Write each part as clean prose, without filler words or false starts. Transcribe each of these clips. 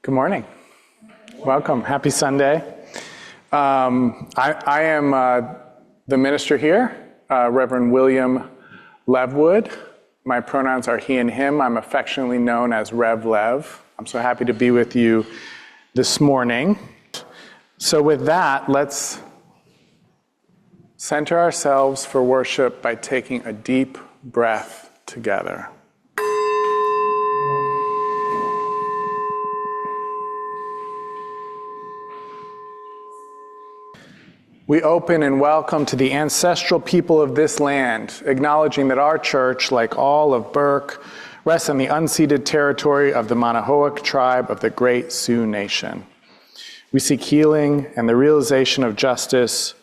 Good morning. Welcome. Happy Sunday. I am the minister here, Rev William Levwood. My pronouns are he and him. I'm affectionately known as Rev Lev. I'm so happy to be with you this morning. So with that, let's center ourselves for worship by taking a deep breath together. We open and welcome to the ancestral people of this land, acknowledging that our church, like all of Burke, rests on the unceded territory of the Manahoac tribe of the Great Sioux Nation. We seek healing and the realization of justice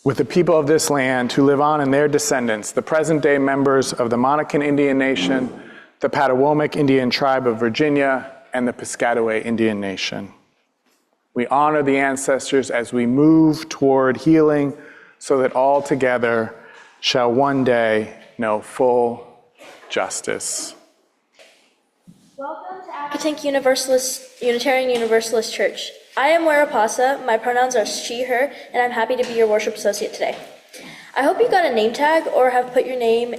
with the people of this land who live on in their descendants, the present-day members of the Monacan Indian Nation, the Patawomic Indian Tribe of Virginia, and the Piscataway Indian Nation. We honor the ancestors as we move toward healing so that all together shall one day know full justice. Welcome to Accotink Unitarian Universalist Church. I am Warapasa, my pronouns are she, her, and I'm happy to be your worship associate today. I hope you got a name tag or have put your name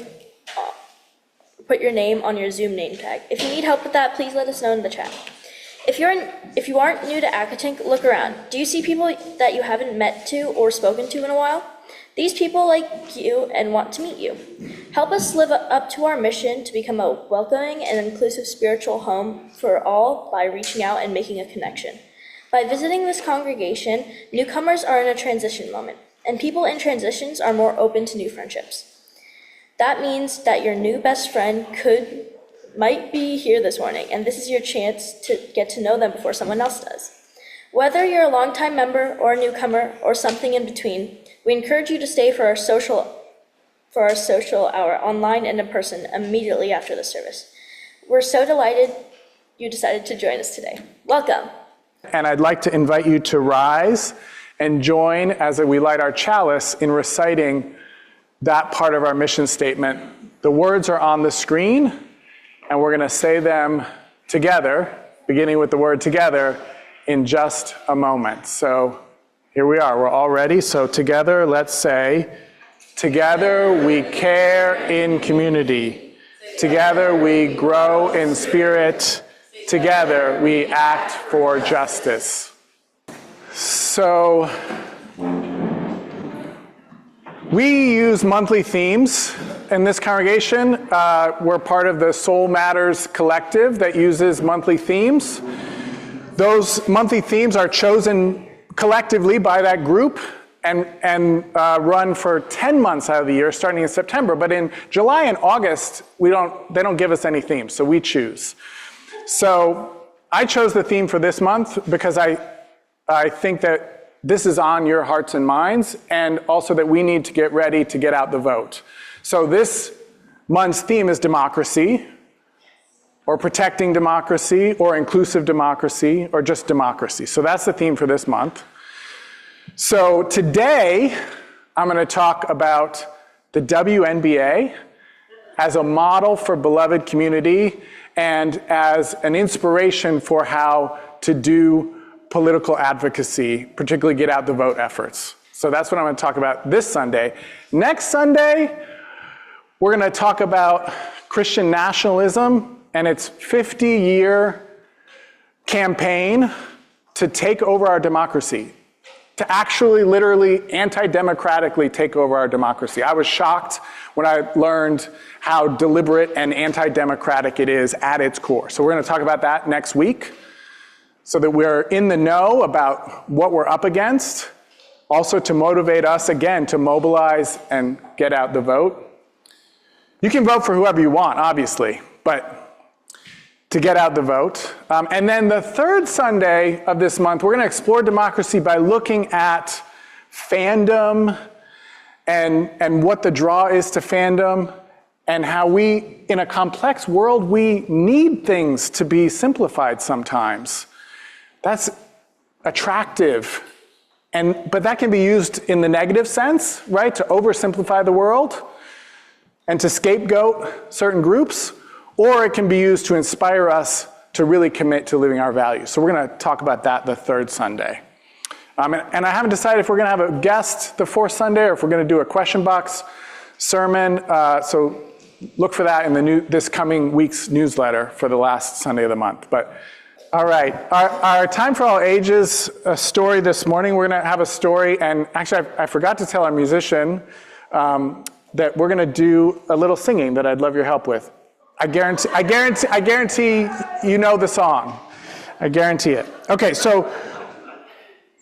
on your Zoom name tag. If you need help with that, please let us know in the chat. If you aren't new to Accotink, look around. Do you see people that you haven't met to or spoken to in a while? These people like you and want to meet you. Help us live up to our mission to become a welcoming and inclusive spiritual home for all by reaching out and making a connection. By visiting this congregation, newcomers are in a transition moment, and people in transitions are more open to new friendships. That means that your new best friend might be here this morning, and this is your chance to get to know them before someone else does. Whether you're a longtime member or a newcomer or something in between, we encourage you to stay for our social hour online and in person immediately after the service. We're so delighted you decided to join us today. Welcome. And I'd like to invite you to rise and join as we light our chalice in reciting that part of our mission statement. The words are on the screen, and we're going to say them together, beginning with the word together, in just a moment. So here we are. We're all ready. So together, let's say, together we care in community. Together we grow in spirit. Together we act for justice. So we use monthly themes in this congregation. We're part of the Soul Matters collective that uses monthly themes. Those monthly themes are chosen collectively by that group and run for 10 months out of the year, starting in September. But in July and August, they don't give us any themes, so we choose. So I chose the theme for this month because I think that this is on your hearts and minds, and also that we need to get ready to get out the vote. So this month's theme is democracy, or protecting democracy, or inclusive democracy, or just democracy. So that's the theme for this month. So today, I'm going to talk about the WNBA as a model for beloved community and as an inspiration for how to do political advocacy, particularly get out the vote efforts. So that's what I'm going to talk about this Sunday. Next Sunday, we're going to talk about Christian nationalism and its 50-year campaign to take over our democracy, to actually literally anti-democratically take over our democracy. I was shocked when I learned how deliberate and anti-democratic it is at its core. So we're going to talk about that next week so that we're in the know about what we're up against, also to motivate us, again, to mobilize and get out the vote. You can vote for whoever you want, obviously, but to get out the vote. And then the third Sunday of this month, we're going to explore democracy by looking at fandom and what the draw is to fandom, and how we, in a complex world, we need things to be simplified sometimes. That's attractive, but that can be used in the negative sense, right? To oversimplify the world and to scapegoat certain groups, or it can be used to inspire us to really commit to living our values. So we're going to talk about that the third Sunday. And I haven't decided if we're going to have a guest the fourth Sunday or if we're going to do a question box sermon. So look for that in this coming week's newsletter for the last Sunday of the month. But all right, our Time for All Ages story this morning, we're going to have a story, and actually I forgot to tell our musician that we're going to do a little singing that I'd love your help with. I guarantee you know the song. I guarantee it. Okay, so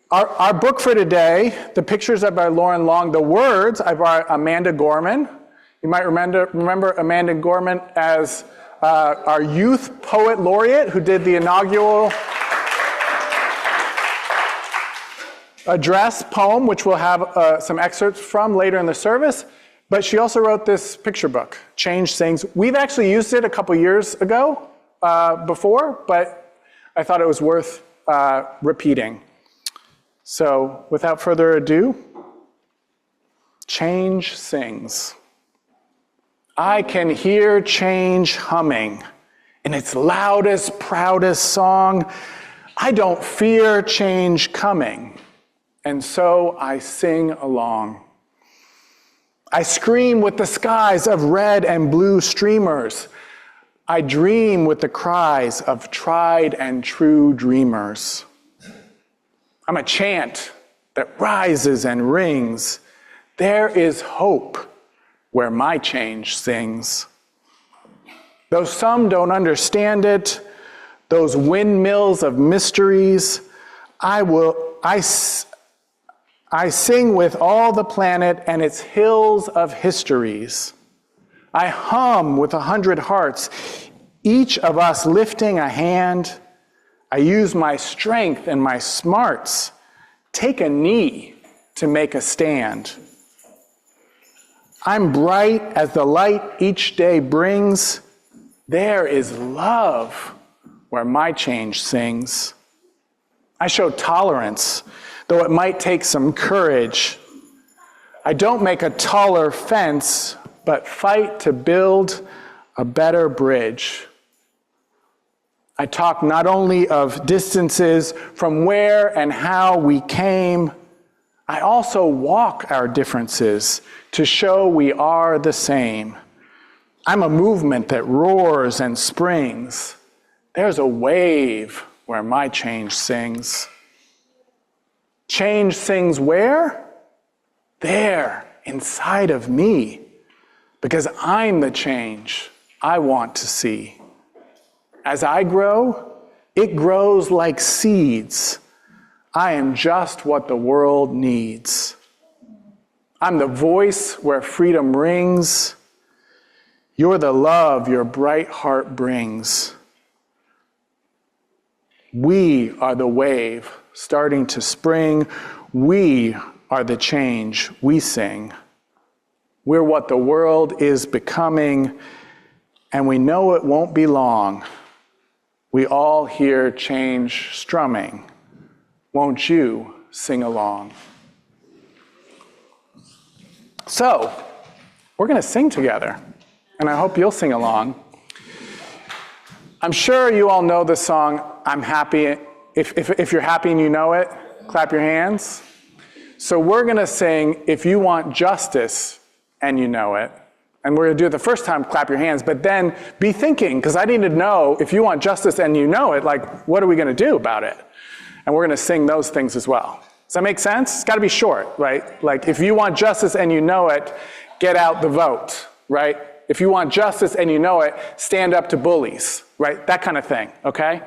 our book for today, the pictures are by Lauren Long, the words are by Amanda Gorman. You might remember Amanda Gorman as our youth poet laureate who did the inaugural address poem, which we'll have some excerpts from later in the service. But she also wrote this picture book, Change Sings. We've actually used it a couple years ago before, but I thought it was worth repeating. So without further ado, Change Sings. I can hear change humming in its loudest, proudest song. I don't fear change coming, and so I sing along. I scream with the skies of red and blue streamers. I dream with the cries of tried and true dreamers. I'm a chant that rises and rings. There is hope where my change sings. Though some don't understand it, those windmills of mysteries, I sing with all the planet and its hills of histories. I hum with 100 hearts, each of us lifting a hand. I use my strength and my smarts, take a knee to make a stand. I'm bright as the light each day brings. There is love where my change sings. I show tolerance, though it might take some courage. I don't make a taller fence, but fight to build a better bridge. I talk not only of distances from where and how we came, I also walk our differences to show we are the same. I'm a movement that roars and springs. There's a wave where my change sings. Change sings where? There, inside of me, because I'm the change I want to see. As I grow, it grows like seeds. I am just what the world needs. I'm the voice where freedom rings. You're the love your bright heart brings. We are the wave starting to spring. We are the change we sing. We're what the world is becoming, and we know it won't be long. We all hear change strumming. Won't you sing along? So, we're going to sing together, and I hope you'll sing along. I'm sure you all know the song, I'm Happy. If you're happy and you know it, clap your hands. So we're going to sing, If You Want Justice and You Know It. And we're going to do it the first time, clap your hands, but then be thinking, because I need to know, if you want justice and you know it, like, what are we going to do about it? And we're going to sing those things as well. Does that make sense? It's got to be short, right? Like, if you want justice and you know it, get out the vote, right? If you want justice and you know it, stand up to bullies, right? That kind of thing, okay?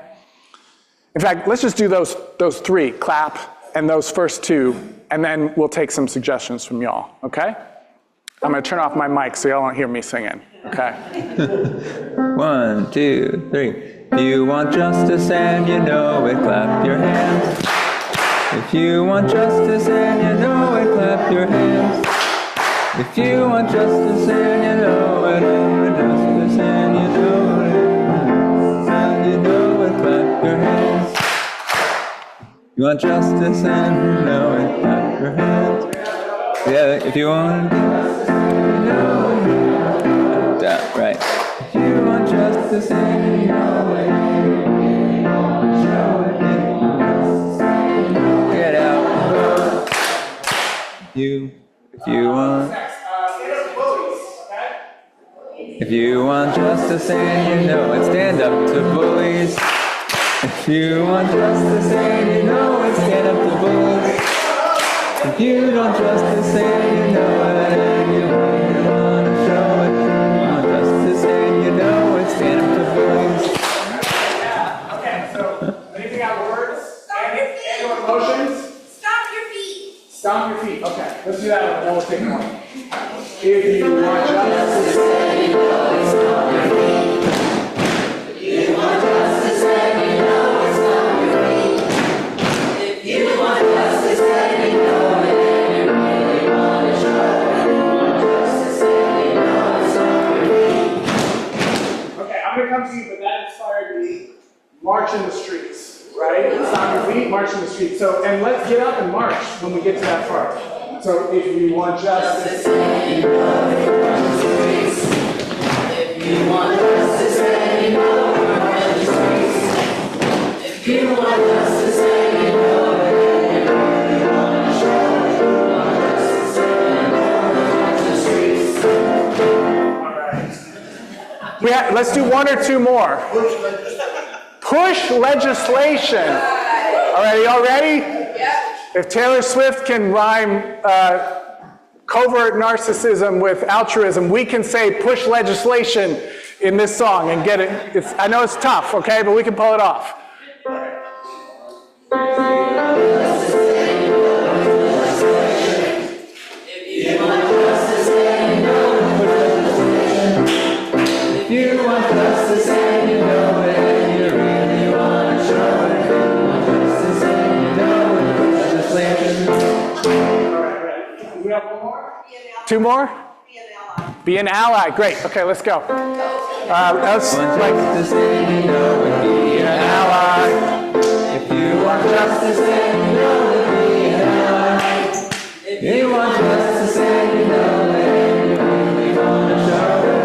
In fact, let's just do those three, clap, and those first two, and then we'll take some suggestions from y'all, okay? I'm going to turn off my mic so y'all don't hear me singing, okay? 1, 2, 3. If you want justice and you know it, clap your hands. If you want justice and you know it, clap your hands. If you want justice and you know it, justice and you know it, clap your hands. You want justice and you know it, clap your hands. Yeah, if you want justice, you know it, right. If you want justice. If you want justice and you know it, stand up to bullies. If you want justice and you know it, stand up to bullies. If you want justice and you know it, and you really want to show it, you want justice and you know it, stand up to bullies. Okay, so anything out words? Any more motions? Stomp your feet. Stomp your feet. Okay, let's do that one, then we'll take one. If you want justice and you know it, stomp your feet. If you want justice and you know it, stomp your feet. If you want justice and you know it, and you really want to show it, you want justice and you know it, stomp your feet. Okay, I'm gonna come to you, but that inspired me. March in the streets, right? Stomp your feet, march in the streets. So, and let's get up and march when we get to that part. So, if you want justice and you know it, march in the streets. If you want justice and you know it, march in the streets. If you want justice and you know it, and you really want to show it, you want justice and you know it, march in the streets. All right. Let's do one or two more. Push legislation. All right, y'all ready? Yep. If Taylor Swift can rhyme covert narcissism with altruism, we can say push legislation in this song and get it. I know it's tough, okay, but we can pull it off. If you want justice and you know it, and you really want to show it, you want justice and you know it, legislation. All right. We have one more? Two more? Be an ally. Great. Okay, let's go. Let's justice and you know it, be an ally. If you want justice and you know it, be an ally. If you want justice and you know it, and you really want to show it,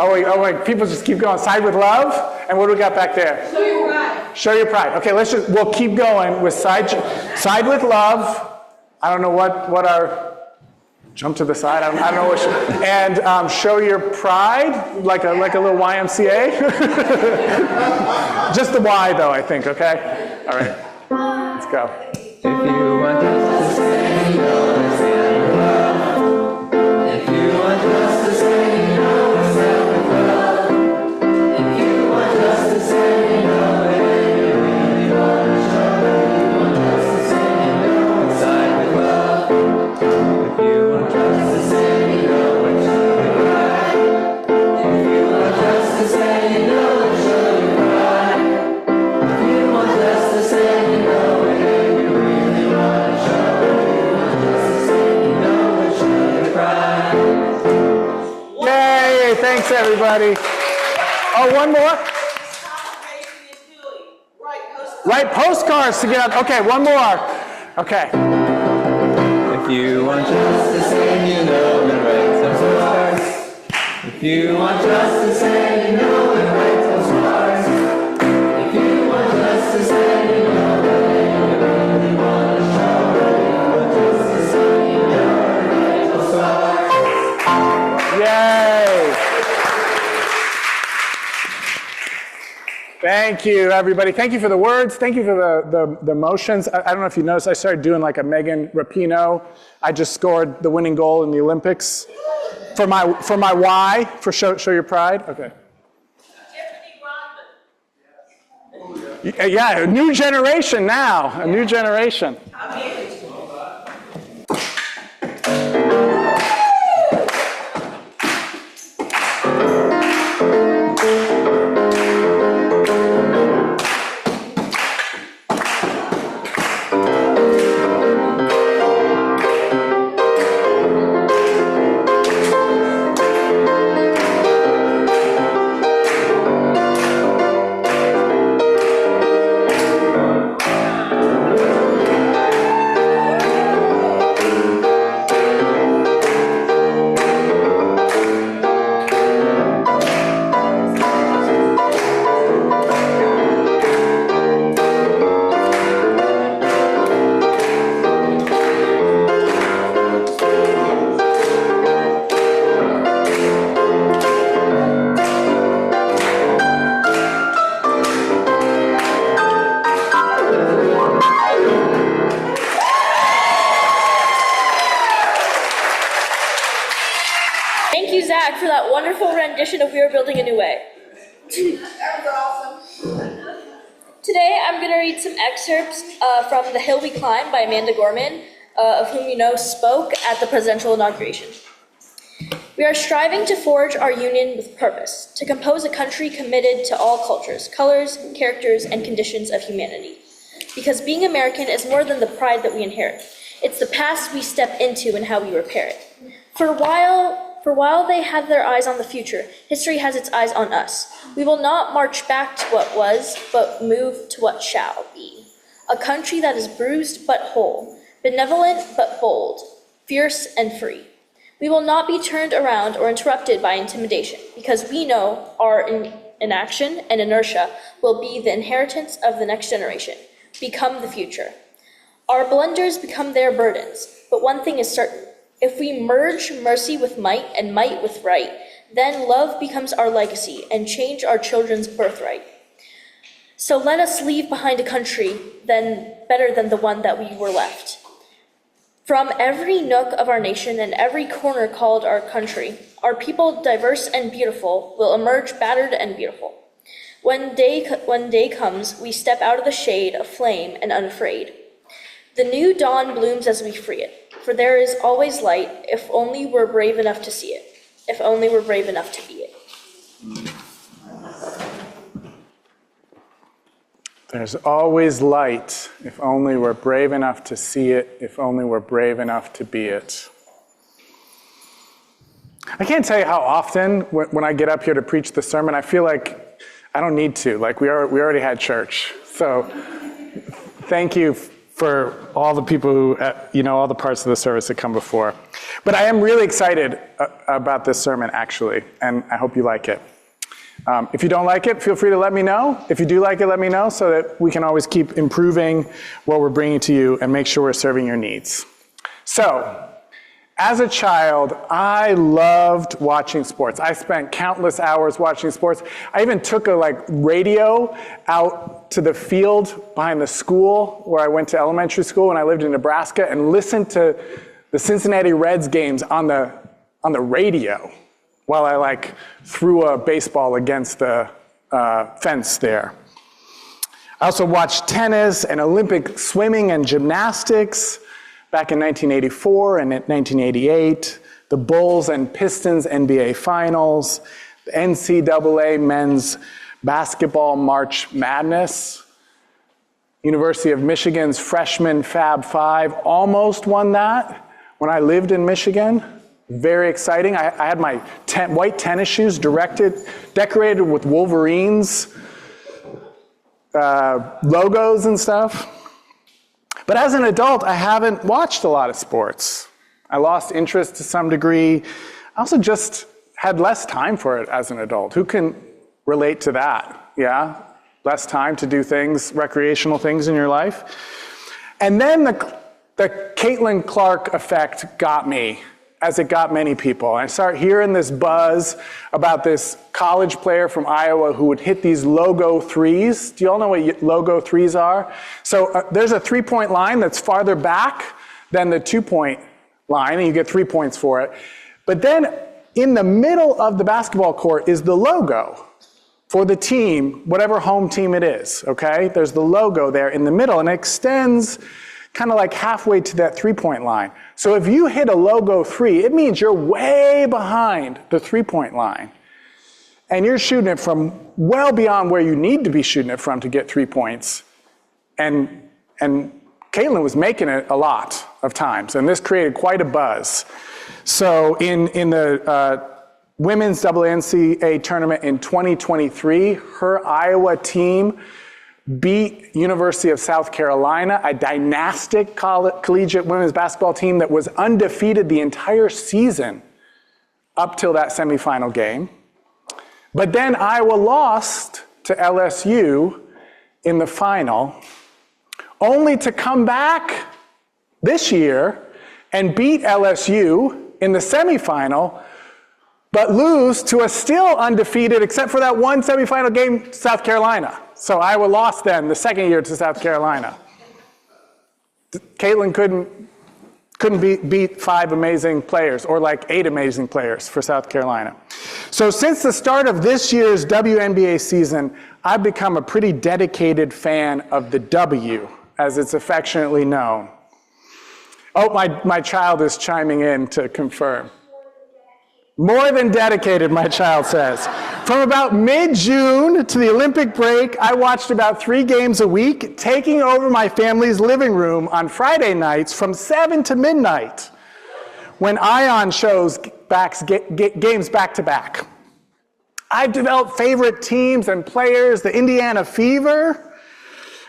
Oh wait, people just keep going. Side with love, and what do we got back there? Show your pride. Show your pride. Okay, we'll keep going with side with love. I don't know what our, jump to the side, I don't know what, and show your pride, like a little YMCA. Just the Y though, I think, okay? All right, let's go. If you want justice and you know it, stand with love. If you want justice and you know it, stand with love. If you want justice and you know it, and you really want to show it, you want justice and you know it, side with love. If you want justice and you know it, show your pride. If you want justice and you know it, show your pride. If you want justice and you know it, and you really want to show it, you want justice and you know it, show your pride. Yay! Thanks, everybody. Oh, one more. Write postcards to get out. Okay, one more. Okay. If you want justice and you know it, write some postcards. If you want justice and you know it, write some postcards. If you want justice and you know it, and you really want to show it, you want justice and you know it, write postcards. Yay! Thank you, everybody. Thank you for the words. Thank you for the motions. I don't know if you noticed, I started doing like a Megan Rapinoe. I just scored the winning goal in the Olympics for my Y, for show your pride. Okay. Yeah, a new generation now. A new generation. back for that wonderful rendition of We Are Building a New Way. That was awesome. Today, I'm going to read some excerpts from The Hill We Climb by Amanda Gorman, of whom you know spoke at the presidential inauguration. We are striving to forge our union with purpose, to compose a country committed to all cultures, colors, characters, and conditions of humanity. Because being American is more than the pride that we inherit. It's the past we step into and how we repair it. For while they have their eyes on the future, history has its eyes on us. We will not march back to what was, but move to what shall be. A country that is bruised but whole, benevolent but bold, fierce and free. We will not be turned around or interrupted by intimidation, because we know our inaction and inertia will be the inheritance of the next generation, become the future. Our blunders become their burdens, but one thing is certain. If we merge mercy with might and might with right, then love becomes our legacy and change our children's birthright. So let us leave behind a country then better than the one that we were left. From every nook of our nation and every corner called our country, our people, diverse and beautiful, will emerge battered and beautiful. When day comes, we step out of the shade of flame and unafraid. The new dawn blooms as we free it, for there is always light if only we're brave enough to see it, if only we're brave enough to be it. There's always light if only we're brave enough to see it, if only we're brave enough to be it. I can't tell you how often when I get up here to preach the sermon, I feel like I don't need to. Like we already had church. So thank you for all the people who, all the parts of the service that come before. But I am really excited about this sermon, actually, and I hope you like it. If you don't like it, feel free to let me know. If you do like it, let me know so that we can always keep improving what we're bringing to you and make sure we're serving your needs. So, as a child, I loved watching sports. I spent countless hours watching sports. I even took a radio out to the field behind the school where I went to elementary school when I lived in Nebraska and listened to the Cincinnati Reds games on the radio while I threw a baseball against the fence there. I also watched tennis and Olympic swimming and gymnastics back in 1984 and 1988, the Bulls and Pistons NBA Finals, the NCAA men's basketball March Madness, University of Michigan's freshman Fab Five almost won that when I lived in Michigan. Very exciting. I had my white tennis shoes decorated with Wolverines logos and stuff. But as an adult, I haven't watched a lot of sports. I lost interest to some degree. I also just had less time for it as an adult. Who can relate to that? Yeah? Less time to do things, recreational things in your life. And then the Caitlin Clark effect got me, as it got many people. I start hearing this buzz about this college player from Iowa who would hit these logo threes. Do you all know what logo threes are? So there's a three-point line that's farther back than the two-point line, and you get 3 points for it. But then in the middle of the basketball court is the logo for the team, whatever home team it is, okay? There's the logo there in the middle, and it extends kind of halfway to that three-point line. So if you hit a logo three, it means you're way behind the three-point line. And you're shooting it from well beyond where you need to be shooting it from to get 3 points. And Caitlin was making it a lot of times, and this created quite a buzz. So in the women's WNBA tournament in 2023, her Iowa team beat University of South Carolina, a dynastic collegiate women's basketball team that was undefeated the entire season up till that semifinal game. But then Iowa lost to LSU in the final, only to come back this year and beat LSU in the semifinal, but lose to a still undefeated, except for that one semifinal game, South Carolina. So Iowa lost then the second year to South Carolina. Caitlin Couldn't beat 5 amazing players, or like 8 amazing players for South Carolina. So since the start of this year's WNBA season, I've become a pretty dedicated fan of the W, as it's affectionately known. Oh, my child is chiming in to confirm. More than dedicated, my child says. From about mid-June to the Olympic break, I watched about 3 games a week, taking over my family's living room on Friday nights from 7 to midnight, when Ion shows games back-to-back. I've developed favorite teams and players, the Indiana Fever,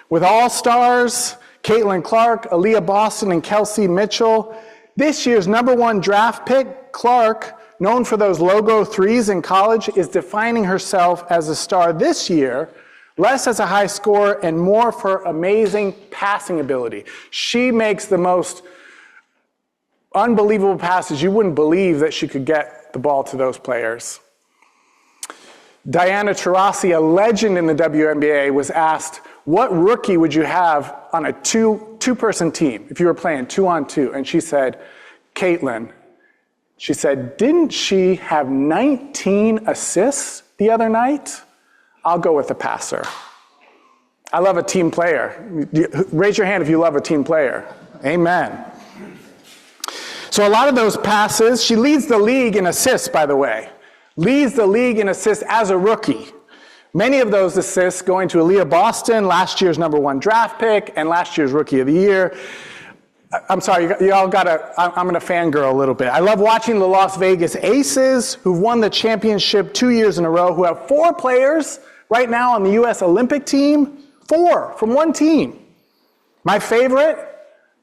with all-stars, Caitlin Clark, Aaliyah Boston, and Kelsey Mitchell. This year's #1 draft pick, Clark, known for those logo threes in college, is defining herself as a star this year, less as a high scorer and more for amazing passing ability. She makes the most unbelievable passes. You wouldn't believe that she could get the ball to those players. Diana Taurasi, a legend in the WNBA, was asked, what rookie would you have on a two-person team if you were playing 2-on-2? And she said, Caitlin. She said, didn't she have 19 assists the other night? I'll go with the passer. I love a team player. Raise your hand if you love a team player. Amen. So a lot of those passes, she leads the league in assists, by the way. Leads the league in assists as a rookie. Many of those assists going to Aaliyah Boston, last year's #1 draft pick, and last year's Rookie of the Year. I'm sorry, y'all I'm gonna fangirl a little bit. I love watching the Las Vegas Aces, who've won the championship 2 years in a row, who have 4 players right now on the US Olympic team. 4 from one team. My favorite,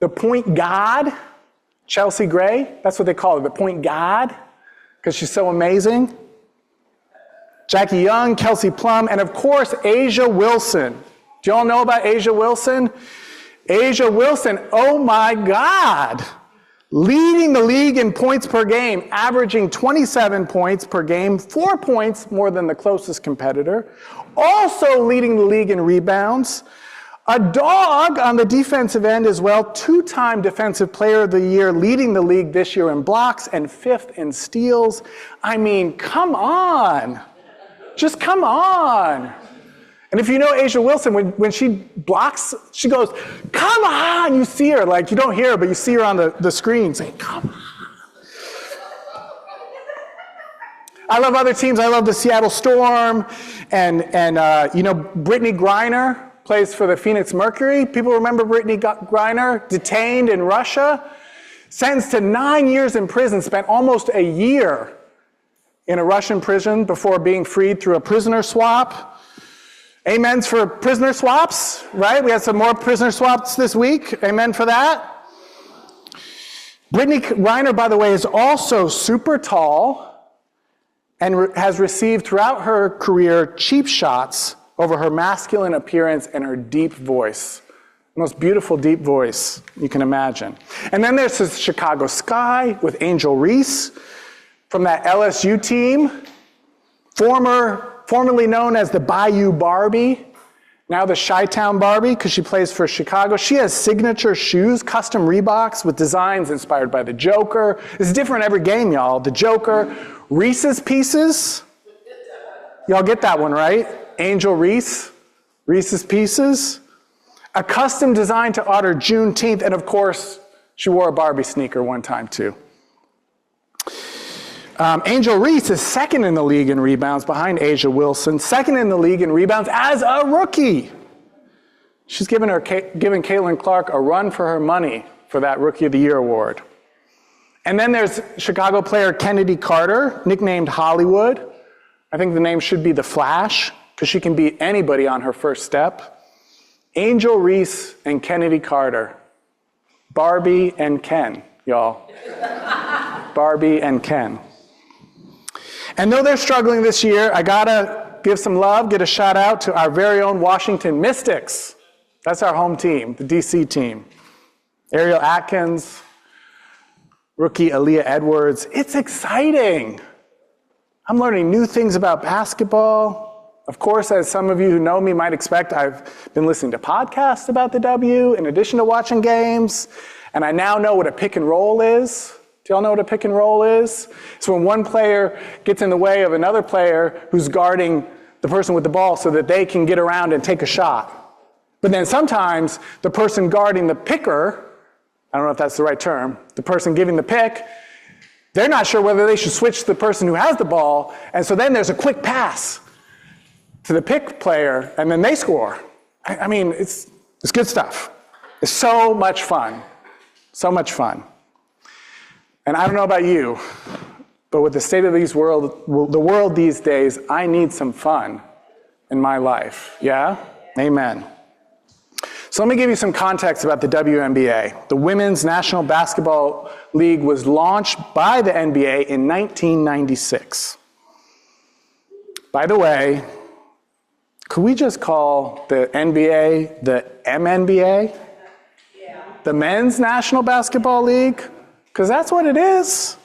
the point guard, Chelsea Gray. That's what they call her, the point guard, because she's so amazing. Jackie Young, Kelsey Plum, and of course, Asia Wilson. Do y'all know about Asia Wilson? Asia Wilson, oh my God, leading the league in points per game, averaging 27 points per game, 4 points more than the closest competitor. Also leading the league in rebounds. A dog on the defensive end as well, 2-time Defensive Player of the Year, leading the league this year in blocks and 5th in steals. I mean, come on. Just come on. And if you know Asia Wilson, when she blocks, she goes, come on! You see her, like you don't hear her, but you see her on the screen saying, come on. I love other teams. I love the Seattle Storm, and you know, Brittany Griner plays for the Phoenix Mercury. People remember Brittany Griner, detained in Russia, sentenced to 9 years in prison, spent almost a year in a Russian prison before being freed through a prisoner swap. Amens for prisoner swaps, right? We had some more prisoner swaps this week. Amen for that. Brittany Griner, by the way, is also super tall and has received throughout her career cheap shots over her masculine appearance and her deep voice. The most beautiful deep voice you can imagine. And then there's the Chicago Sky with Angel Reese from that LSU team, formerly known as the Bayou Barbie, now the Chi-Town Barbie, because she plays for Chicago. She has signature shoes, custom Reeboks with designs inspired by the Joker. It's different every game, y'all. The Joker, Reese's Pieces. Y'all get that one, right? Angel Reese, Reese's Pieces. A custom design to honor Juneteenth, and of course, she wore a Barbie sneaker one time too. Angel Reese is second in the league in rebounds behind Asia Wilson, second in the league in rebounds as a rookie. She's giving Caitlin Clark a run for her money for that Rookie of the Year award. And then there's Chicago player Kennedy Carter, nicknamed Hollywood. I think the name should be The Flash, because she can beat anybody on her first step. Angel Reese and Kennedy Carter. Barbie and Ken, y'all. Barbie and Ken. And though they're struggling this year, I gotta give some love, get a shout out to our very own Washington Mystics. That's our home team, the DC team. Ariel Atkins, rookie Aaliyah Edwards. It's exciting. I'm learning new things about basketball. Of course, as some of you who know me might expect, I've been listening to podcasts about the W in addition to watching games. And I now know what a pick and roll is. Do y'all know what a pick and roll is? It's when one player gets in the way of another player who's guarding the person with the ball so that they can get around and take a shot. But then sometimes the person guarding the picker, I don't know if that's the right term, the person giving the pick, they're not sure whether they should switch to the person who has the ball, and so then there's a quick pass to the pick player, and then they score. I mean, it's good stuff. It's so much fun. So much fun. And I don't know about you, but with the state of the world these days, I need some fun in my life. Yeah? Amen. So let me give you some context about the WNBA. The Women's National Basketball League was launched by the NBA in 1996. By the way, could we just call the NBA the MNBA? Yeah. The Men's National Basketball League? Because that's what it is.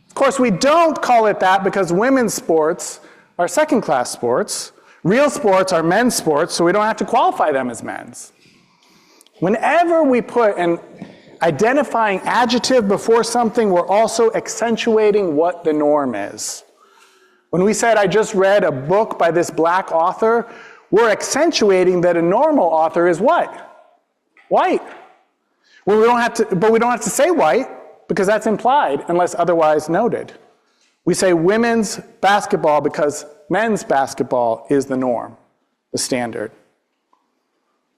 Of course, we don't call it that because women's sports are second-class sports. Real sports are men's sports, so we don't have to qualify them as men's. Whenever we put an identifying adjective before something, we're also accentuating what the norm is. When we said, I just read a book by this black author, we're accentuating that a normal author is what? White. Well, we don't have to say white, because that's implied unless otherwise noted. We say women's basketball because men's basketball is the norm, the standard.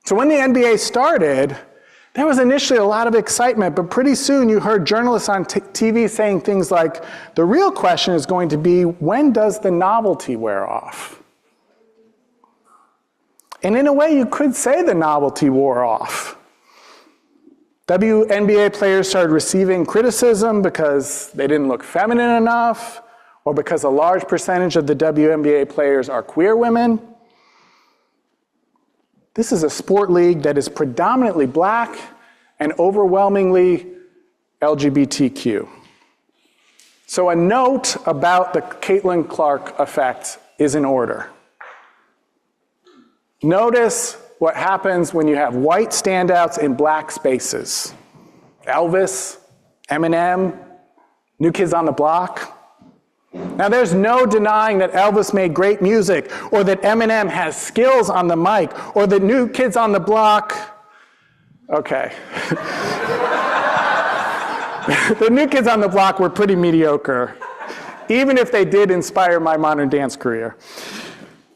So when the NBA started, there was initially a lot of excitement, but pretty soon you heard journalists on TV saying things like, the real question is going to be, when does the novelty wear off? And in a way, you could say the novelty wore off. WNBA players started receiving criticism because they didn't look feminine enough, or because a large percentage of the WNBA players are queer women. This is a sport league that is predominantly black and overwhelmingly LGBTQ. So a note about the Caitlin Clark effect is in order. Notice what happens when you have white standouts in black spaces. Elvis, Eminem, New Kids on the Block. Now, there's no denying that Elvis made great music, or that Eminem has skills on the mic, or that New Kids on the Block, okay. The New Kids on the Block were pretty mediocre, even if they did inspire my modern dance career.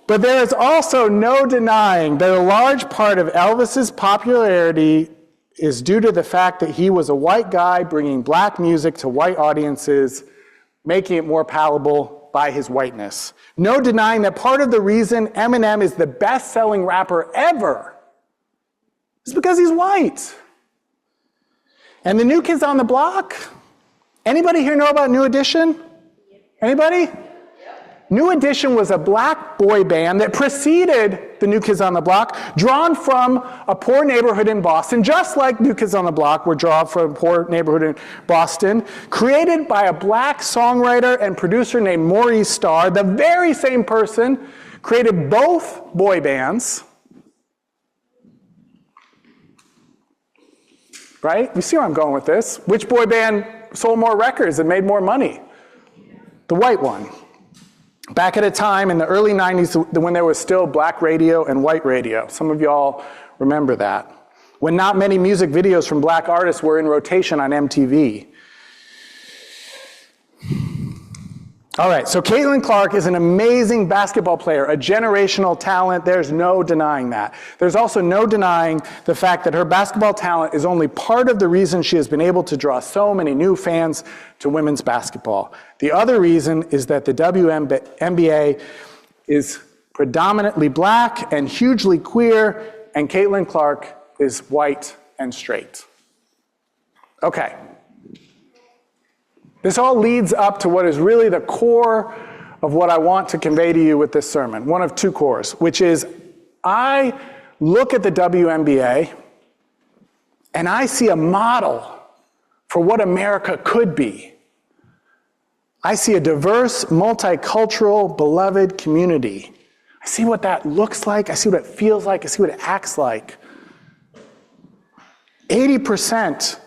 But there is also no denying that a large part of Elvis's popularity is due to the fact that he was a white guy bringing black music to white audiences, making it more palatable by his whiteness. No denying that part of the reason Eminem is the best-selling rapper ever is because he's white. And the New Kids on the Block? Anybody here know about New Edition? Anybody? New Edition was a black boy band that preceded the New Kids on the Block, drawn from a poor neighborhood in Boston, just like New Kids on the Block were drawn from a poor neighborhood in Boston, created by a black songwriter and producer named Maurice Starr. The very same person created both boy bands. Right? You see where I'm going with this. Which boy band sold more records and made more money? The white one. Back at a time in the early 90s when there was still black radio and white radio. Some of y'all remember that. When not many music videos from black artists were in rotation on MTV. All right, so Caitlin Clark is an amazing basketball player, a generational talent. There's no denying that. There's also no denying the fact that her basketball talent is only part of the reason she has been able to draw so many new fans to women's basketball. The other reason is that the WNBA is predominantly black and hugely queer, and Caitlin Clark is white and straight. Okay. This all leads up to what is really the core of what I want to convey to you with this sermon, one of two cores, which is I look at the WNBA and I see a model for what America could be. I see a diverse, multicultural, beloved community. I see what that looks like, I see what it feels like, I see what it acts like. 80%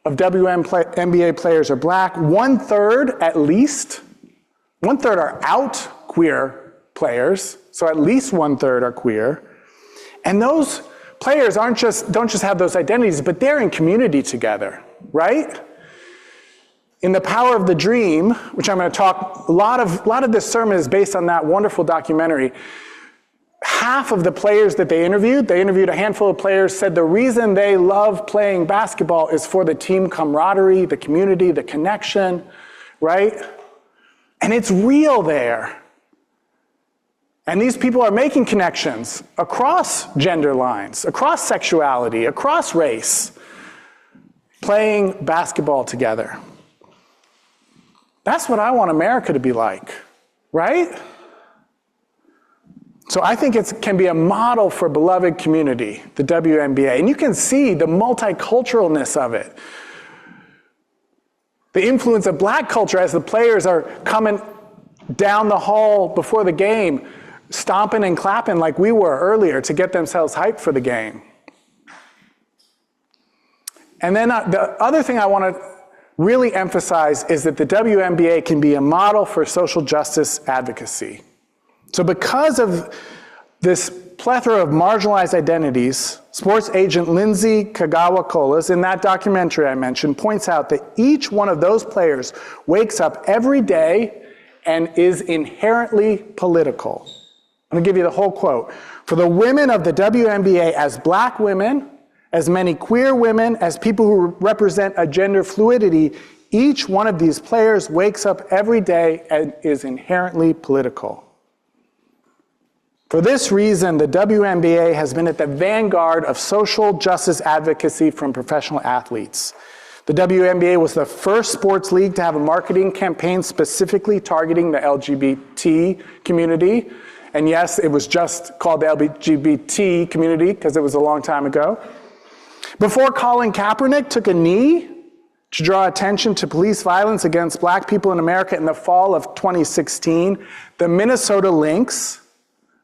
of WNBA players are black. 1/3 at least, 1/3 are out queer players, so at least 1/3 are queer. And those players don't just have those identities, but they're in community together, right? In The Power of the Dream, which I'm going to talk, a lot of this sermon is based on that wonderful documentary. Half of the players that they interviewed a handful of players, said the reason they love playing basketball is for the team camaraderie, the community, the connection, right? And it's real there. And these people are making connections across gender lines, across sexuality, across race, playing basketball together. That's what I want America to be like, right? So I think it can be a model for beloved community, the WNBA. And you can see the multiculturalness of it. The influence of black culture as the players are coming down the hall before the game, stomping and clapping like we were earlier to get themselves hyped for the game. And then the other thing I want to really emphasize is that the WNBA can be a model for social justice advocacy. So because of this plethora of marginalized identities, sports agent Lindsay Kagawa-Colas, in that documentary I mentioned, points out that each one of those players wakes up every day and is inherently political. I'm going to give you the whole quote. For the women of the WNBA, as black women, as many queer women, as people who represent a gender fluidity, each one of these players wakes up every day and is inherently political. For this reason, the WNBA has been at the vanguard of social justice advocacy from professional athletes. The WNBA was the first sports league to have a marketing campaign specifically targeting the LGBT community. And yes, it was just called the LGBT community because it was a long time ago. Before Colin Kaepernick took a knee to draw attention to police violence against black people in America in the fall of 2016, the Minnesota Lynx,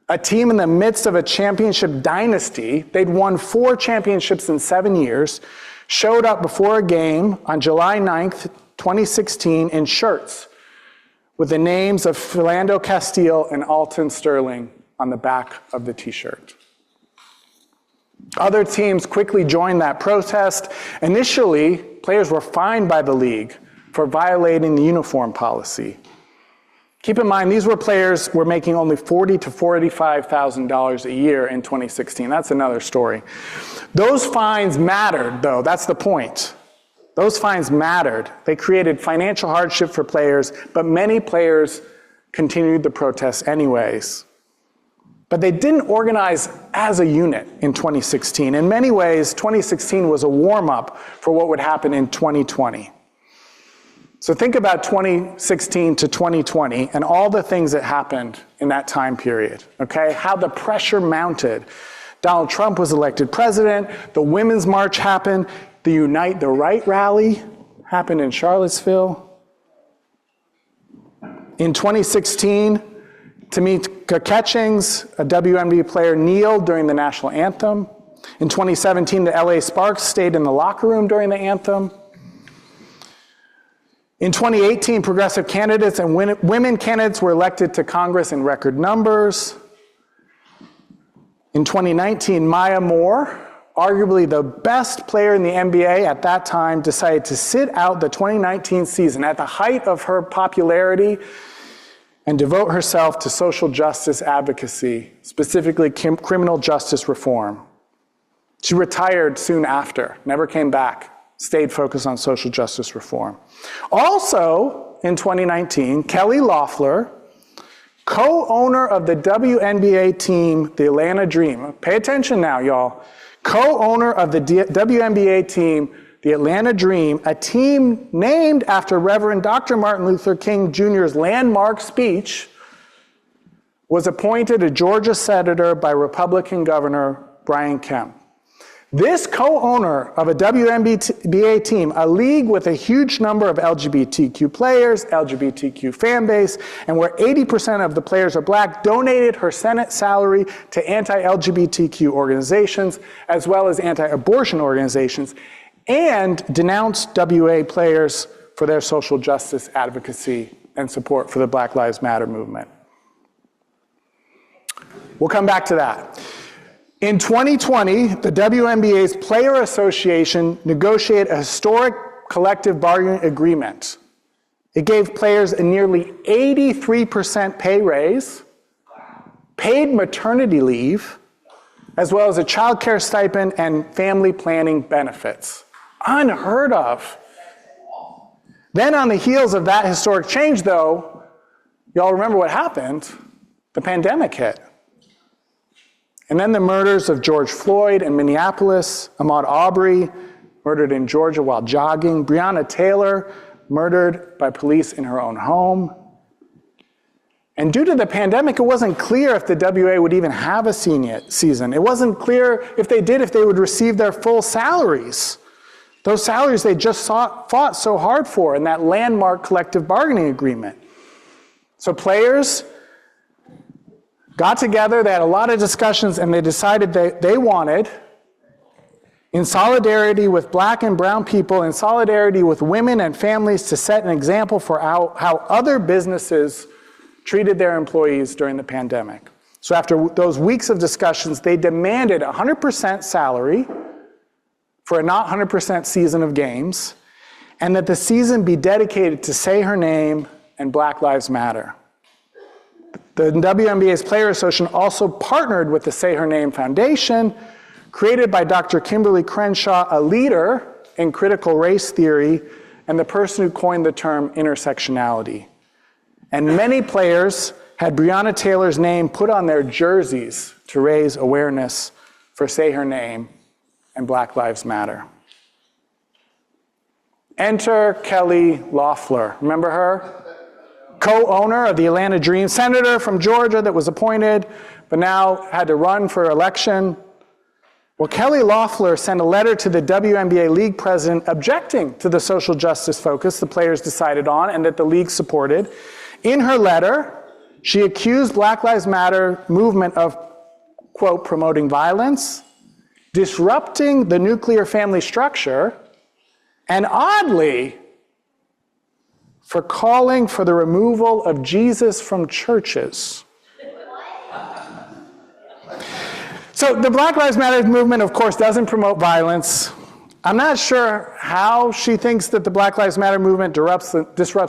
a team in the midst of a championship dynasty, they'd won 4 championships in 7 years, showed up before a game on July 9th, 2016 in shirts with the names of Philando Castile and Alton Sterling on the back of the t-shirt. Other teams quickly joined that protest. Initially, players were fined by the league for violating the uniform policy. Keep in mind, these were players who were making only $40,000 to $45,000 a year in 2016. That's another story. Those fines mattered, though. That's the point. Those fines mattered. They created financial hardship for players, but many players continued the protests anyways. But they didn't organize as a unit in 2016. In many ways, 2016 was a warm-up for what would happen in 2020. So think about 2016 to 2020 and all the things that happened in that time period, okay? How the pressure mounted. Donald Trump was elected president, the Women's March happened, the Unite the Right rally happened in Charlottesville. In 2016, Tamika Catchings, a WNBA player, kneeled during the national anthem. In 2017, the LA Sparks stayed in the locker room during the anthem. In 2018, progressive candidates and women candidates were elected to Congress in record numbers. In 2019, Maya Moore, arguably the best player in the NBA at that time, decided to sit out the 2019 season at the height of her popularity and devote herself to social justice advocacy, specifically criminal justice reform. She retired soon after, never came back, stayed focused on social justice reform. Also, in 2019, Kelly Loeffler, co-owner of the WNBA team, the Atlanta Dream. Pay attention now, y'all. Co-owner of the WNBA team, the Atlanta Dream, a team named after Reverend Dr. Martin Luther King Jr.'s landmark speech, was appointed a Georgia senator by Republican Governor Brian Kemp. This co-owner of a WNBA team, a league with a huge number of LGBTQ players, LGBTQ fan base, and where 80% of the players are black, donated her Senate salary to anti-LGBTQ organizations, as well as anti-abortion organizations, and denounced WA players for their social justice advocacy and support for the Black Lives Matter movement. We'll come back to that. In 2020, the WNBA's Player Association negotiated a historic collective bargaining agreement. It gave players a nearly 83% pay raise, paid maternity leave, as well as a child care stipend and family planning benefits. Unheard of. Then on the heels of that historic change, though, y'all remember what happened? The pandemic hit. And then the murders of George Floyd in Minneapolis, Ahmaud Arbery, murdered in Georgia while jogging, Breonna Taylor, murdered by police in her own home. And due to the pandemic, it wasn't clear if the WA would even have a senior season. It wasn't clear if they did, if they would receive their full salaries. Those salaries they just fought so hard for in that landmark collective bargaining agreement. So players got together, they had a lot of discussions, and they decided they wanted, in solidarity with black and brown people, in solidarity with women and families, to set an example for how other businesses treated their employees during the pandemic. So after those weeks of discussions, they demanded 100% salary for a not 100% season of games, and that the season be dedicated to Say Her Name and Black Lives Matter. The WNBA's Player Association also partnered with the Say Her Name Foundation, created by Dr. Kimberly Crenshaw, a leader in critical race theory and the person who coined the term intersectionality. And many players had Breonna Taylor's name put on their jerseys to raise awareness for Say Her Name and Black Lives Matter. Enter Kelly Loeffler. Remember her? Co-owner of the Atlanta Dream, senator from Georgia that was appointed, but now had to run for election. Well, Kelly Loeffler sent a letter to the WNBA league president objecting to the social justice focus the players decided on and that the league supported. In her letter, she accused Black Lives Matter movement of, quote, promoting violence, disrupting the nuclear family structure, and oddly, for calling for the removal of Jesus from churches. So the Black Lives Matter movement, of course, doesn't promote violence. I'm not sure how she thinks that the Black Lives Matter movement disrupts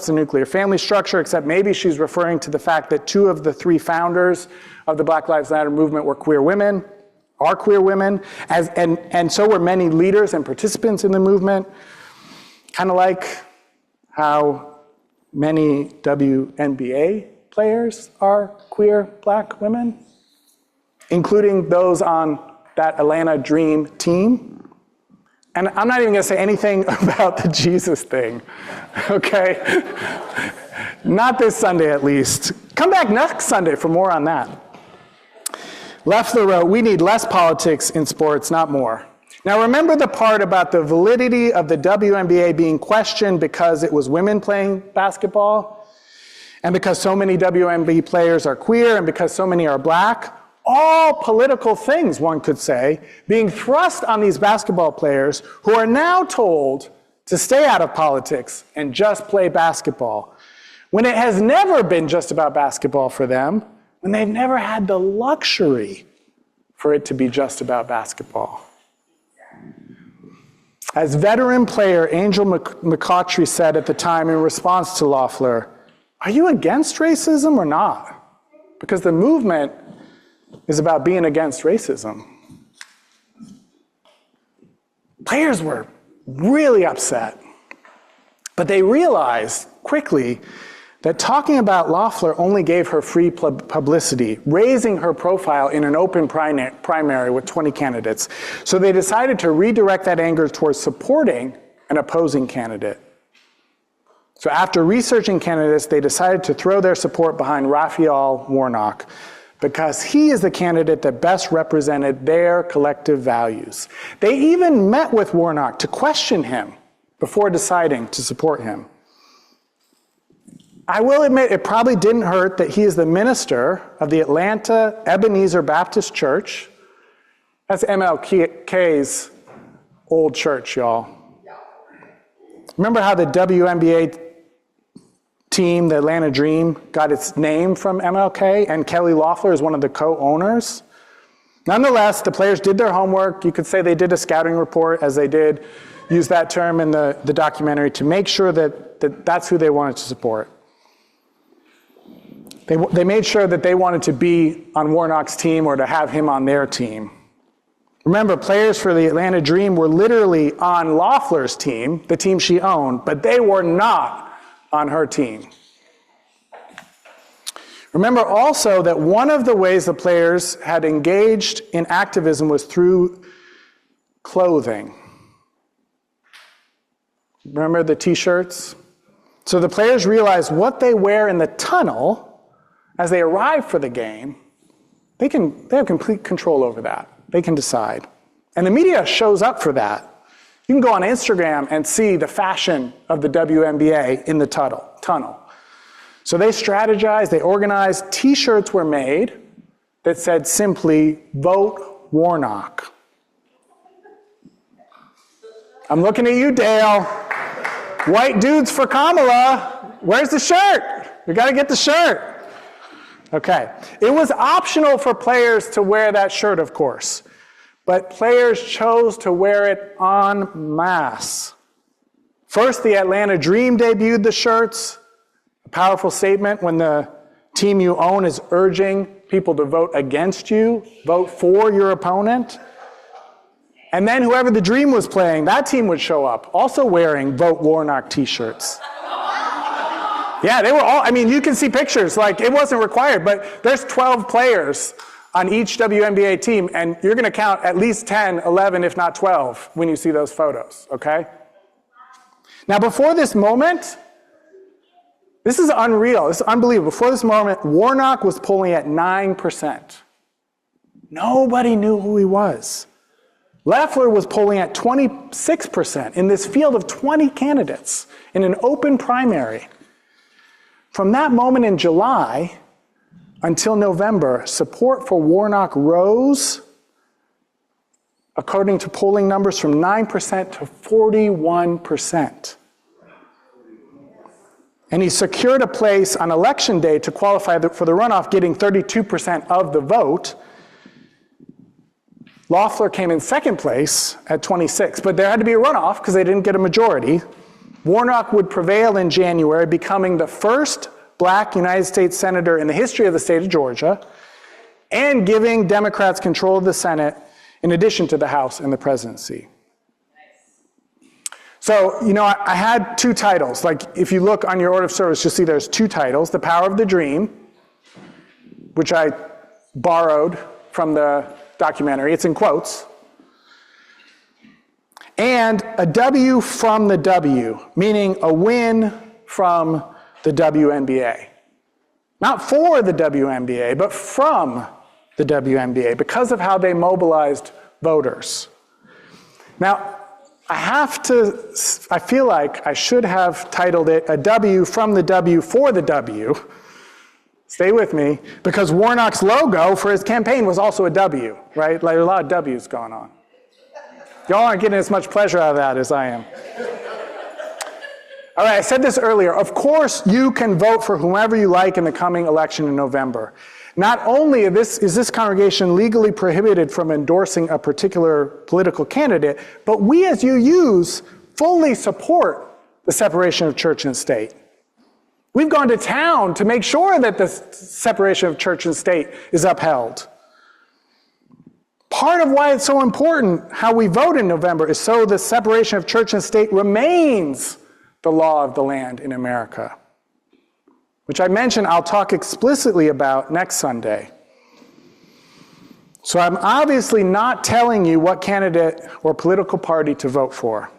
the nuclear family structure, except maybe she's referring to the fact that 2 of the 3 founders of the Black Lives Matter movement were queer women, are queer women, and so were many leaders and participants in the movement, kind of like how many WNBA players are queer black women, including those on that Atlanta Dream team. And I'm not even going to say anything about the Jesus thing, okay? Not this Sunday, at least. Come back next Sunday for more on that. Loeffler wrote, "We need less politics in sports, not more." Now remember the part about the validity of the WNBA being questioned because it was women playing basketball, and because so many WNBA players are queer, and because so many are black? All political things, one could say, being thrust on these basketball players who are now told to stay out of politics and just play basketball, when it has never been just about basketball for them, when they've never had the luxury for it to be just about basketball. As veteran player Angel McCautry said at the time in response to Loeffler, "Are you against racism or not? Because the movement is about being against racism." Players were really upset, but they realized quickly that talking about Loeffler only gave her free publicity, raising her profile in an open primary with 20 candidates. So they decided to redirect that anger towards supporting an opposing candidate. So after researching candidates, they decided to throw their support behind Raphael Warnock, because he is the candidate that best represented their collective values. They even met with Warnock to question him before deciding to support him. I will admit it probably didn't hurt that he is the minister of the Atlanta Ebenezer Baptist Church. That's MLK's old church, y'all. Remember how the WNBA team, the Atlanta Dream, got its name from MLK, and Kelly Loeffler is one of the co-owners? Nonetheless, the players did their homework. You could say they did a scouting report, as they did use that term in the documentary, to make sure that that's who they wanted to support. They made sure that they wanted to be on Warnock's team or to have him on their team. Remember, players for the Atlanta Dream were literally on Loeffler's team, the team she owned, but they were not on her team. Remember also that one of the ways the players had engaged in activism was through clothing. Remember the t-shirts? So the players realized what they wear in the tunnel as they arrive for the game, they have complete control over that. They can decide. And the media shows up for that. You can go on Instagram and see the fashion of the WNBA in the tunnel. So they strategized, they organized, t-shirts were made that said simply, "Vote Warnock." I'm looking at you, Dale. White dudes for Kamala. Where's the shirt? We gotta get the shirt. Okay, it was optional for players to wear that shirt, of course, but players chose to wear it en masse. First, the Atlanta Dream debuted the shirts, a powerful statement when the team you own is urging people to vote against you, vote for your opponent. And then whoever the Dream was playing, that team would show up, also wearing Vote Warnock t-shirts. Yeah, they were all, I mean, you can see pictures, like it wasn't required, but there's 12 players on each WNBA team, and you're gonna count at least 10, 11, if not 12, when you see those photos, okay? Now, before this moment, this is unreal, this is unbelievable. Before this moment, Warnock was polling at 9%. Nobody knew who he was. Loeffler was polling at 26% in this field of 20 candidates in an open primary. From that moment in July until November, support for Warnock rose, according to polling numbers, from 9% to 41%. And he secured a place on election day to qualify for the runoff, getting 32% of the vote. Loeffler came in second place at 26, but there had to be a runoff because they didn't get a majority. Warnock would prevail in January, becoming the first black United States senator in the history of the state of Georgia, and giving Democrats control of the Senate in addition to the House and the presidency. So, you know, I had two titles. Like, if you look on your order of service, you'll see there's two titles: The Power of the Dream, which I borrowed from the documentary. It's in quotes. And a W from the W, meaning a win from the WNBA. Not for the WNBA, but from the WNBA, because of how they mobilized voters. Now, I feel like I should have titled it A W from the W for the W. Stay with me, because Warnock's logo for his campaign was also a W, right? Like a lot of W's going on. Y'all aren't getting as much pleasure out of that as I am. All right, I said this earlier. Of course, you can vote for whomever you like in the coming election in November. Not only is this congregation legally prohibited from endorsing a particular political candidate, but we as UUs fully support the separation of church and state. We've gone to town to make sure that the separation of church and state is upheld. Part of why it's so important how we vote in November is so the separation of church and state remains the law of the land in America, which I mentioned I'll talk explicitly about next Sunday. So I'm obviously not telling you what candidate or political party to vote for,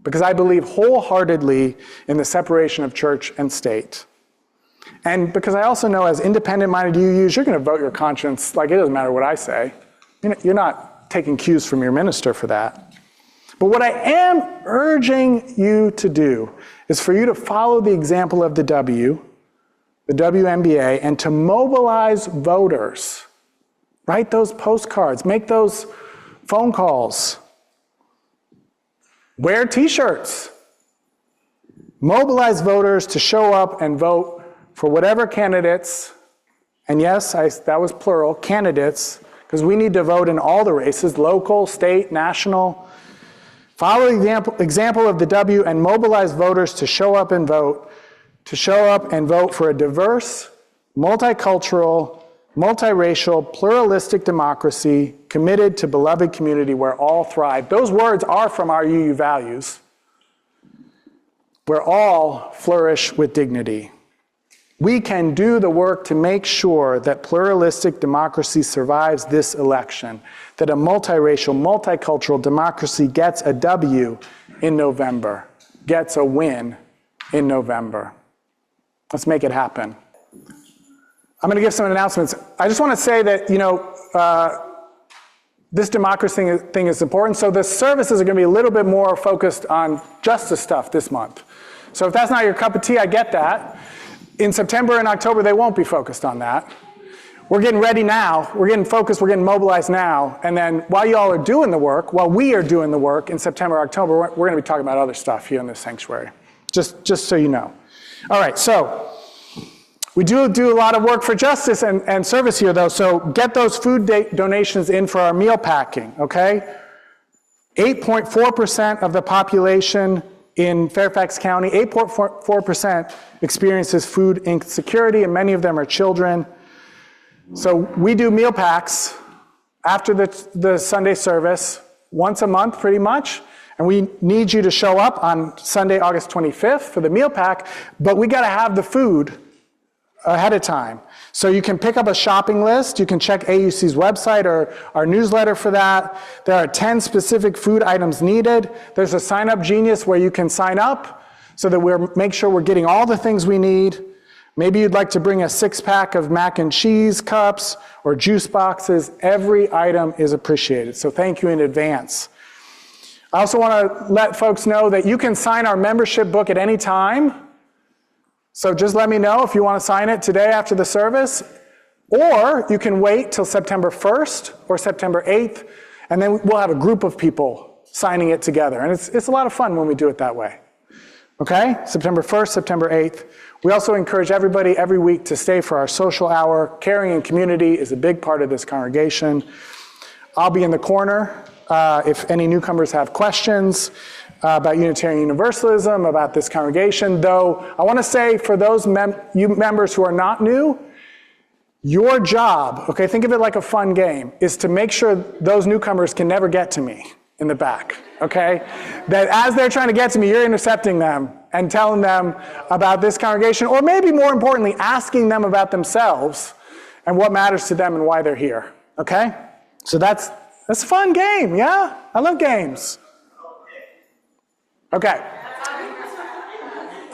because I believe wholeheartedly in the separation of church and state. And because I also know as independent-minded UUs, you're going to vote your conscience. Like, it doesn't matter what I say. You're not taking cues from your minister for that. But what I am urging you to do is for you to follow the example of the WNBA, and to mobilize voters. Write those postcards, make those phone calls, wear t-shirts. Mobilize voters to show up and vote for whatever candidates, and yes, that was plural, candidates, because we need to vote in all the races, local, state, national. Follow the example of the W and mobilize voters to show up and vote for a diverse, multicultural, multiracial, pluralistic democracy committed to beloved community where all thrive. Those words are from our UU values. Where all flourish with dignity. We can do the work to make sure that pluralistic democracy survives this election, that a multiracial, multicultural democracy gets a W in November, gets a win in November. Let's make it happen. I'm going to give some announcements. I just want to say that, this democracy thing is important. So the services are going to be a little bit more focused on justice stuff this month. So if that's not your cup of tea, I get that. In September and October, they won't be focused on that. We're getting ready now. We're getting focused. We're getting mobilized now. And then while y'all are doing the work, while we are doing the work in September, October, we're going to be talking about other stuff here in this sanctuary. Just so you know. All right, so we do a lot of work for justice and service here, though. So get those food donations in for our meal packing, okay? 8.4% of the population in Fairfax County, 8.4% experiences food insecurity, and many of them are children. So we do meal packs after the Sunday service, once a month pretty much, and we need you to show up on Sunday, August 25th for the meal pack, but we gotta have the food ahead of time. So you can pick up a shopping list, you can check AUC's website or our newsletter for that. There are 10 specific food items needed. There's a Sign Up Genius where you can sign up so that we'll make sure we're getting all the things we need. Maybe you'd like to bring a 6-pack of mac and cheese cups or juice boxes. Every item is appreciated, so thank you in advance. I also want to let folks know that you can sign our membership book at any time. So just let me know if you want to sign it today after the service, or you can wait till September 1st or September 8th, and then we'll have a group of people signing it together. And it's a lot of fun when we do it that way. Okay? September 1st, September 8th. We also encourage everybody every week to stay for our social hour. Caring in community is a big part of this congregation. I'll be in the corner if any newcomers have questions about Unitarian Universalism, about this congregation, though I want to say for those members who are not new, your job, okay, think of it like a fun game, is to make sure those newcomers can never get to me in the back, okay? That as they're trying to get to me, you're intercepting them and telling them about this congregation, or maybe more importantly, asking them about themselves and what matters to them and why they're here, okay? So that's a fun game, yeah? I love games. Okay.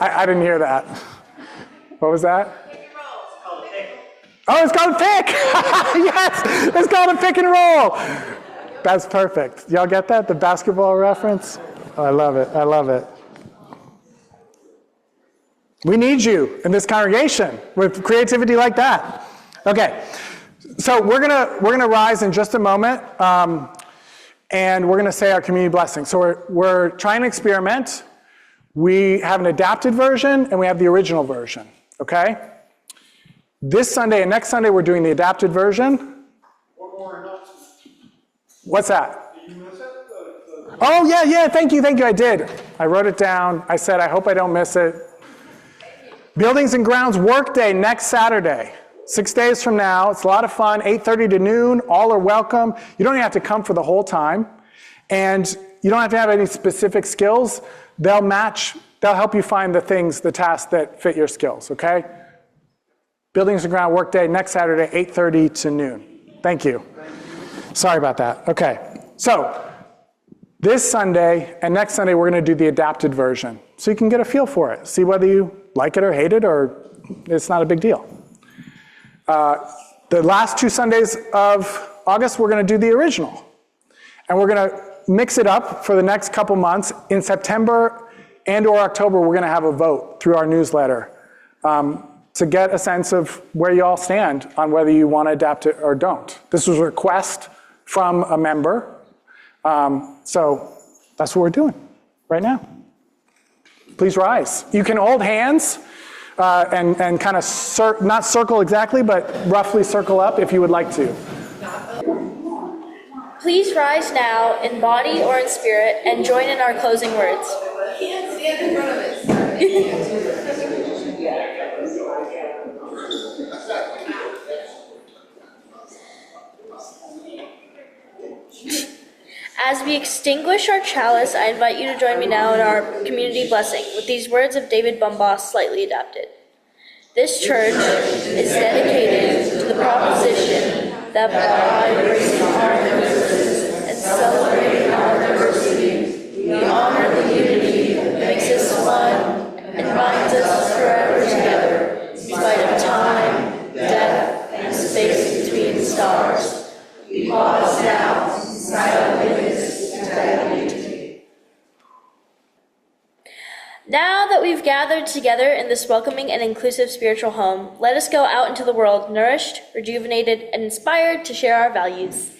I didn't hear that. What was that? Oh, it's called pick! Yes! It's called a pick and roll! That's perfect. Y'all get that? The basketball reference? Oh, I love it. I love it. We need you in this congregation with creativity like that. Okay. So we're gonna rise in just a moment. And we're going to say our community blessing. So we're trying to experiment. We have an adapted version and we have the original version, okay? This Sunday and next Sunday we're doing the adapted version. One more announcement. What's that? Did you miss it? Oh, yeah, thank you, I did. I wrote it down. I said, I hope I don't miss it. Buildings and Grounds Workday next Saturday. 6 days from now. It's a lot of fun, 8:30 to noon, all are welcome. You don't even have to come for the whole time. And you don't have to have any specific skills. They'll help you find the tasks that fit your skills, okay? Buildings and Ground Workday next Saturday, 8:30 to noon. Thank you. Sorry about that. Okay, so this Sunday and next Sunday, we're gonna do the adapted version. So you can get a feel for it. See whether you like it or hate it or it's not a big deal. The last 2 Sundays of August, we're going to do the original. And we're going to mix it up for the next couple months. In September and or October, we're going to have a vote through our newsletter to get a sense of where you all stand on whether you want to adapt it or don't. This was a request from a member. So that's what we're doing right now. Please rise. You can hold hands and kind of not circle exactly, but roughly circle up if you would like to. Please rise now in body or in spirit and join in our closing words. Can't stand in front of it. As we extinguish our chalice, I invite you to join me now in our community blessing with these words of David Bumbaugh, slightly adapted. This church is dedicated to the proposition that by embracing our differences and celebrating our diversity, we honor the unity that makes us one and binds us forever together, in spite of time, death, and space between the stars. We pause now in silent witness to that unity. Now that we've gathered together in this welcoming and inclusive spiritual home, let us go out into the world nourished, rejuvenated, and inspired to share our values.